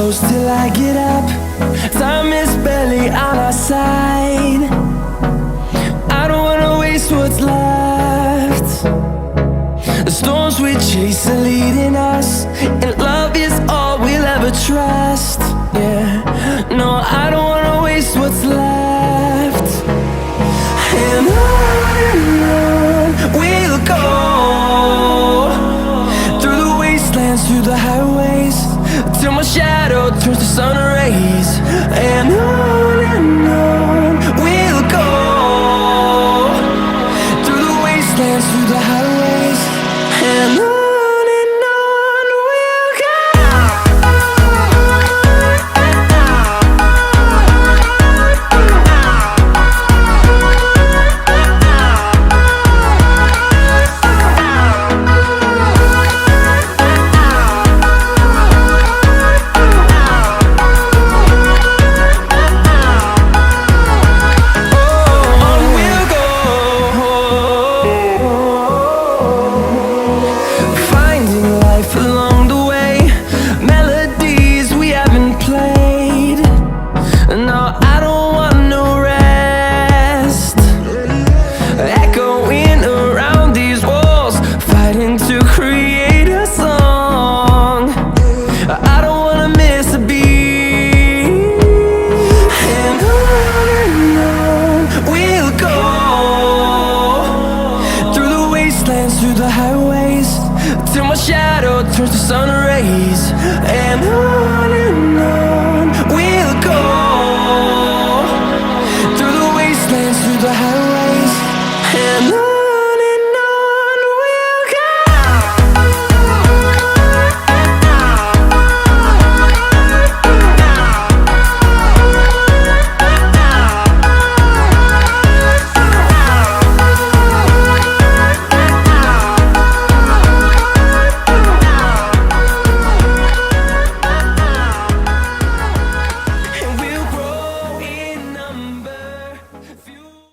close till I get up. Time is barely on our side. I don't wanna waste what's left. The storms we chase are leading us, and love is all we'll ever trust. Yeah, no, I don't wanna waste what's left. And on we'll go, through the wastelands, through the highways, till my shadow turns to sun rays. And on we'll go, through the wastelands, through the highways, and on. To create a song, I don't wanna miss a beat. And on we'll go, through the wastelands, through the highways, till my shadow turns to sun rays. And on we'll go, through the wastelands, through the highways.